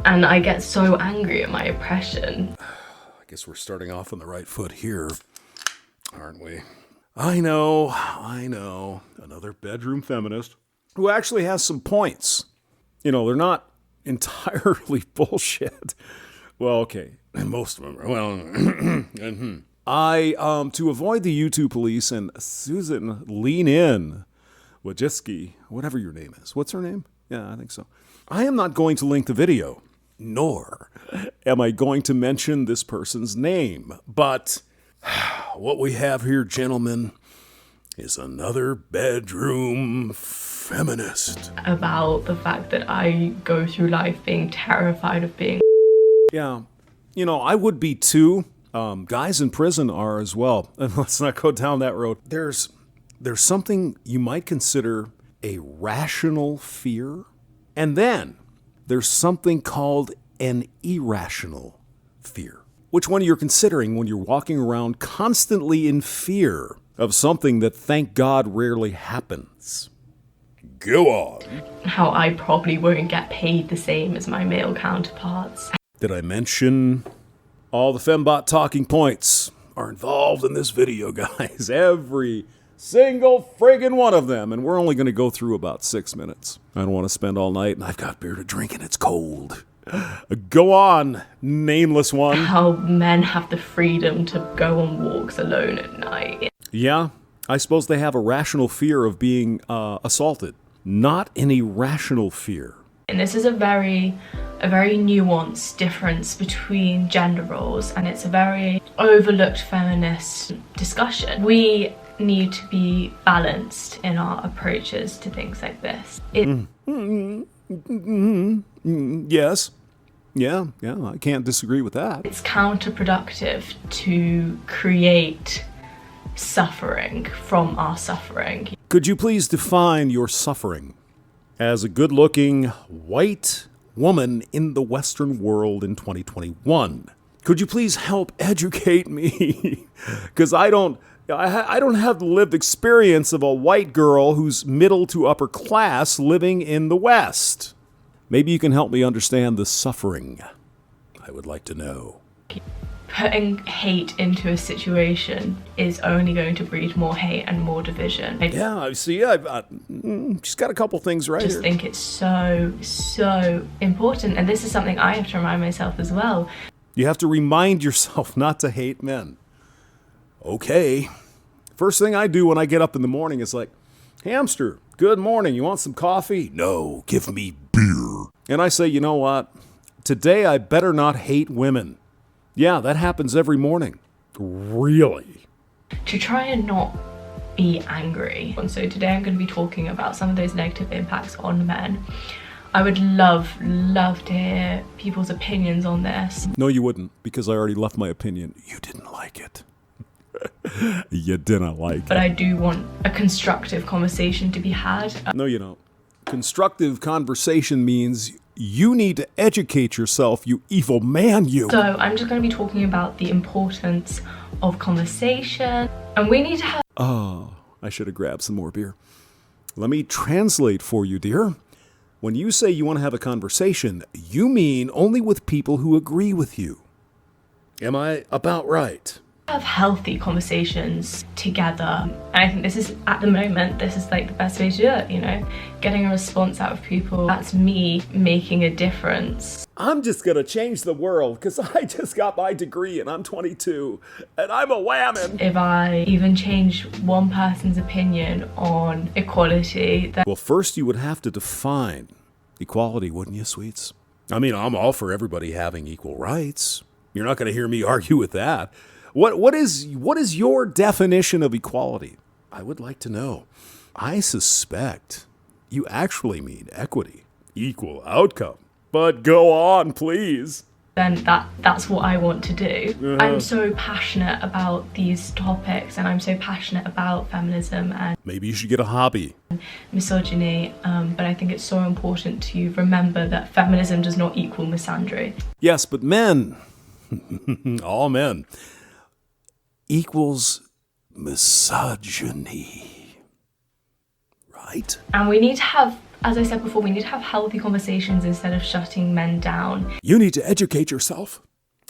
And I get so angry at my oppression. I guess we're starting off on the right foot here, aren't we? I know. Another bedroom feminist who actually has some points. You know, they're not entirely bullshit. Well, okay. Most of them are. Well, to avoid the YouTube police and Susan Lean In, Wojcicki, whatever your name is. What's her name? Yeah, I think so. I am not going to link the video, nor am I going to mention this person's name. But what we have here, gentlemen, is another bedroom feminist. About the fact that I go through life being terrified of being. Yeah, you know, I would be too. Guys in prison are as well. And let's not go down that road. There's something you might consider a rational fear. And then there's something called an irrational fear. Which one you're considering when you're walking around constantly in fear of something that, thank God, rarely happens? Go on. How I probably won't get paid the same as my male counterparts. Did I mention all the fembot talking points are involved in this video, guys? Every single friggin' one of them. And we're only going to go through about 6 minutes. I don't want to spend all night, and I've got beer to drink, and it's cold. Go on, nameless one. How men have the freedom to go on walks alone at night. Yeah, I suppose they have a rational fear of being assaulted, not an irrational fear. And this is a very nuanced difference between gender roles, and it's a very overlooked feminist discussion. We need to be balanced in our approaches to things like this. Yes. Yeah, I can't disagree with that. It's counterproductive to create suffering from our suffering. Could you please define your suffering? As a good-looking white woman in the Western world in 2021, could you please help educate me? Because I don't have the lived experience of a white girl who's middle to upper class living in the West. Maybe you can help me understand the suffering. I would like to know. Putting hate into a situation is only going to breed more hate and more division. Yeah, I see. She's got a couple things right here. I just think it's so important. And this is something I have to remind myself as well. You have to remind yourself not to hate men. Okay. First thing I do when I get up in the morning is like, hamster, good morning. You want some coffee? No, give me beer. And I say, you know what? Today I better not hate women. Yeah, that happens every morning. Really? To try and not be angry. And so today I'm going to be talking about some of those negative impacts on men. I would love to hear people's opinions on this. No, you wouldn't, because I already left my opinion. You didn't like it. You didn't like it. But I do want a constructive conversation to be had. No, you don't. Constructive conversation means you need to educate yourself, you evil man, you. So I'm just going to be talking about the importance of conversation. And we need to have... Oh, I should have grabbed some more beer. Let me translate for you, dear. When you say you want to have a conversation, you mean only with people who agree with you. Am I about right? Have healthy conversations together, and I think this is, at the moment, this is like the best way to do it, you know, getting a response out of people. That's me making a difference. I'm just gonna change the world because I just got my degree and I'm 22 and I'm a whammon. If I even change one person's opinion on equality, then... Well, first you would have to define equality, wouldn't you, sweets? I mean, I'm all for everybody having equal rights. You're not gonna hear me argue with that. What is your definition of equality? I would like to know. I suspect you actually mean equity, equal outcome. But go on, please. Then that's what I want to do. I'm so passionate about these topics, and I'm so passionate about feminism and... Maybe you should get a hobby. ...misogyny, but I think it's so important to remember that feminism does not equal misandry. Yes, but men, all men, equals misogyny, right? And we need to have As I said before, we need to have healthy conversations instead of shutting men down. You need to educate yourself.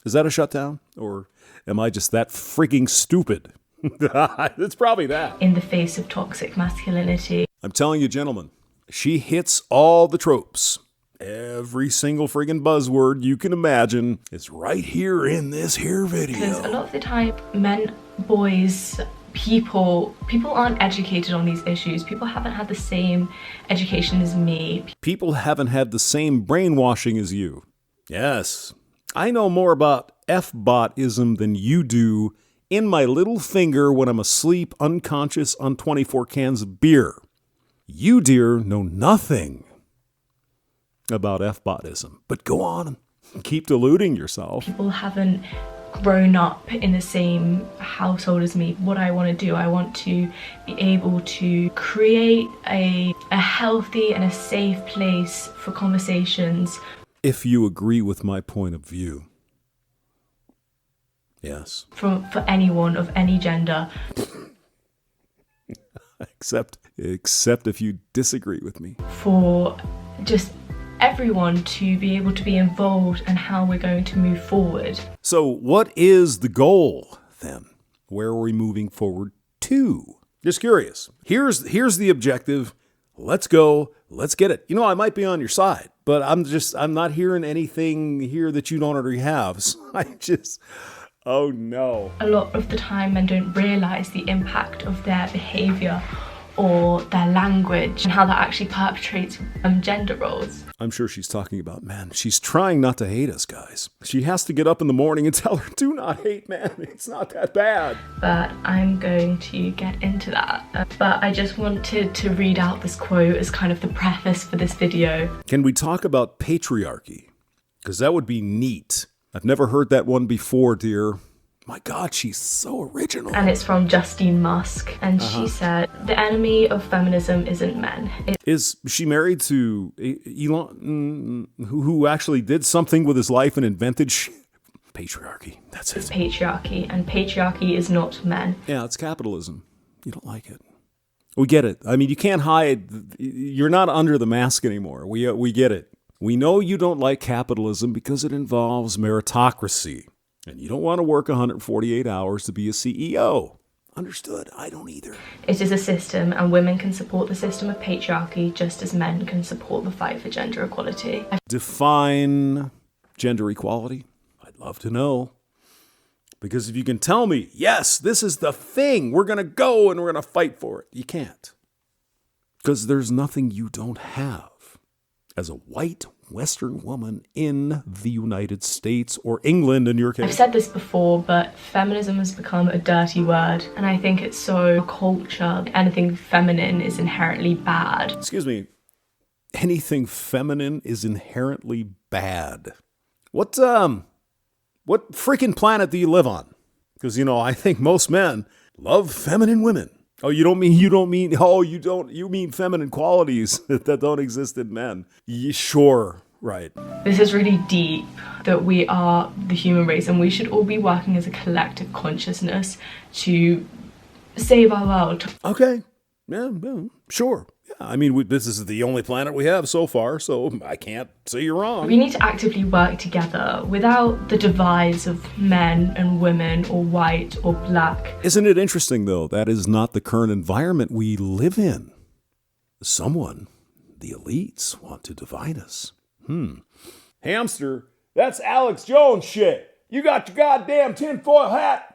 Is that a shutdown? Or am I just that freaking stupid? It's probably that. In the face of toxic masculinity. I'm telling you, gentlemen, she hits all the tropes. Every single friggin' buzzword you can imagine is right here in this here video. Because a lot of the time, men, boys, people aren't educated on these issues. People haven't had the same education as me. People haven't had the same brainwashing as you. Yes, I know more about F-botism than you do in my little finger when I'm asleep, unconscious on 24 cans of beer. You, dear, know nothing about F-botism. But go on, keep deluding yourself. People haven't grown up in the same household as me. What I want to do, I want to be able to create a healthy and a safe place for conversations. If you agree with my point of view. Yes. For anyone of any gender. Except if you disagree with me. For just everyone to be able to be involved in how we're going to move forward. So what is the goal then? Where are we moving forward to? Just curious. Here's the objective. Let's go. Let's get it. You know, I might be on your side, but I'm not hearing anything here that you don't already have. So oh no. A lot of the time men don't realize the impact of their behavior or their language and how that actually perpetrates gender roles. I'm sure she's talking about men. She's trying not to hate us, guys. She has to get up in the morning and tell her, do not hate men. It's not that bad. But I'm going to get into that. But I just wanted to read out this quote as kind of the preface for this video. Can we talk about patriarchy? Because that would be neat. I've never heard that one before, dear. My God, she's so original. And it's from Justine Musk. And she said, the enemy of feminism isn't men. Is she married to Elon, who actually did something with his life and invented patriarchy? That's it. It's patriarchy, and patriarchy is not men. Yeah, it's capitalism. You don't like it. We get it. I mean, you can't hide. You're not under the mask anymore. We get it. We know you don't like capitalism because it involves meritocracy. And you don't want to work 148 hours to be a CEO. Understood. I don't either. It is a system, and women can support the system of patriarchy just as men can support the fight for gender equality. Define gender equality. I'd love to know. Because if you can tell me, yes, this is the thing, we're going to go and we're going to fight for it. You can't. Because there's nothing you don't have as a white Western woman in the United States, or England in your case. I've said this before, but feminism has become a dirty word, and I think it's so culture. Anything feminine is inherently bad. Excuse me. Anything feminine is inherently bad. What freaking planet do you live on? Because, you know, I think most men love feminine women. Oh, you mean feminine qualities that don't exist in men. Sure, right. This is really deep, that we are the human race and we should all be working as a collective consciousness to save our world. Okay, yeah, sure. Yeah, I mean, this is the only planet we have so far, so I can't say you're wrong. We need to actively work together without the divides of men and women or white or black. Isn't it interesting, though, that is not the current environment we live in? Someone, the elites, want to divide us. Hamster, that's Alex Jones shit. You got your goddamn tinfoil hat.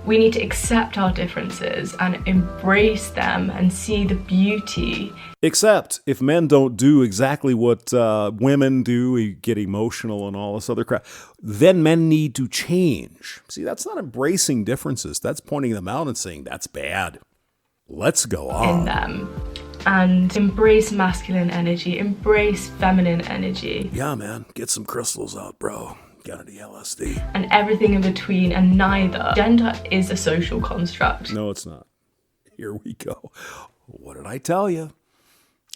We need to accept our differences and embrace them and see the beauty. Except if men don't do exactly what women do, get emotional and all this other crap, then men need to change. See, that's not embracing differences. That's pointing them out and saying, that's bad. Let's go on. In them. And embrace masculine energy, embrace feminine energy. Yeah, man, get some crystals out, bro. Got any LSD. And everything in between, and neither. Gender is a social construct. No, it's not. Here we go. What did I tell you?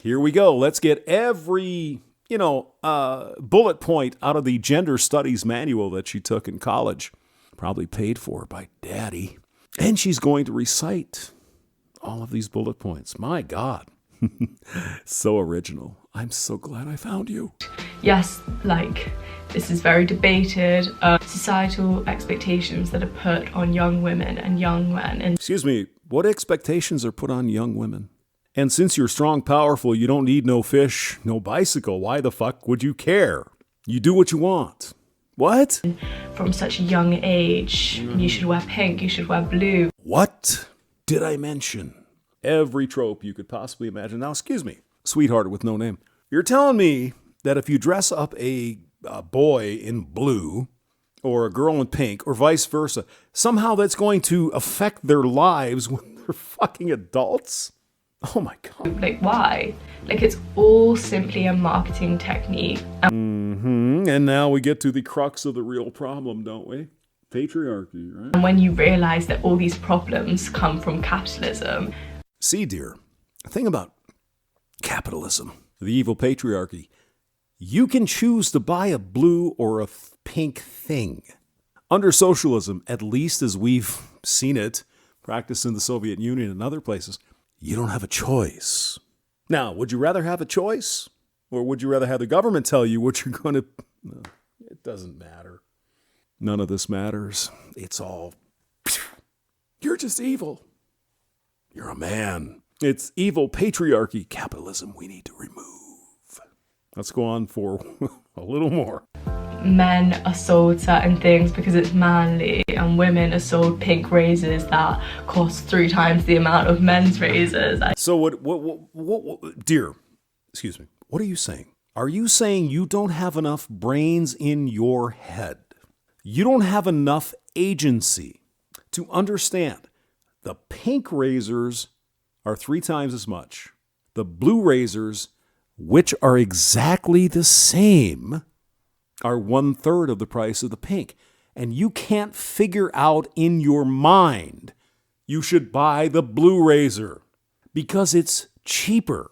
Here we go. Let's get every, bullet point out of the gender studies manual that she took in college. Probably paid for by daddy. And she's going to recite all of these bullet points. My God. So original. I'm so glad I found you. Yes, like, this is very debated. Societal expectations that are put on young women and young men. And Excuse me, what expectations are put on young women? And since you're strong, powerful, you don't need no fish, no bicycle, why the fuck would you care? You do what you want. What? from such a young age, you should wear pink, you should wear blue. What did I mention? Every trope you could possibly imagine. Now, excuse me, sweetheart with no name. You're telling me that if you dress up a boy in blue or a girl in pink or vice versa, somehow that's going to affect their lives when they're fucking adults? Oh my God. Like, why? Like, it's all simply a marketing technique. And now we get to the crux of the real problem, don't we? Patriarchy, right? And when you realize that all these problems come from capitalism. See, dear, the thing about capitalism, the evil patriarchy, you can choose to buy a blue or a pink thing. Under socialism, at least as we've seen it practiced in the Soviet Union and other places, you don't have a choice. Now, would you rather have a choice? Or would you rather have the government tell you what you're going to... No, it doesn't matter. None of this matters. It's all... You're just evil. You're a man. It's evil patriarchy, capitalism we need to remove. Let's go on for a little more. Men are sold certain things because it's manly, and women are sold pink razors that cost 3 times the amount of men's razors. So what, dear, excuse me, what are you saying? Are you saying you don't have enough brains in your head? You don't have enough agency to understand the pink razors are 3 times as much. The blue razors, which are exactly the same, are 1/3 of the price of the pink. And you can't figure out in your mind you should buy the blue razor because it's cheaper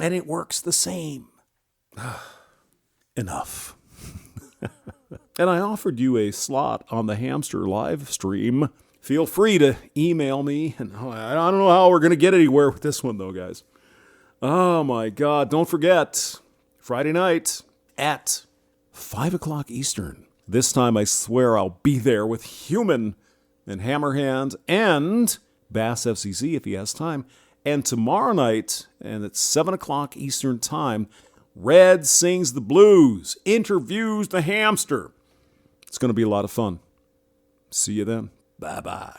and it works the same. Enough. And I offered you a slot on the Hamster live stream. Feel free to email me. And I don't know how we're going to get anywhere with this one, though, guys. Oh, my God. Don't forget, Friday night at 5 o'clock Eastern. This time, I swear I'll be there with Human and Hammerhand and Bass FCC if he has time. And tomorrow night, and it's 7 o'clock Eastern time, Red Sings the Blues, interviews the Hamster. It's going to be a lot of fun. See you then. Bye-bye.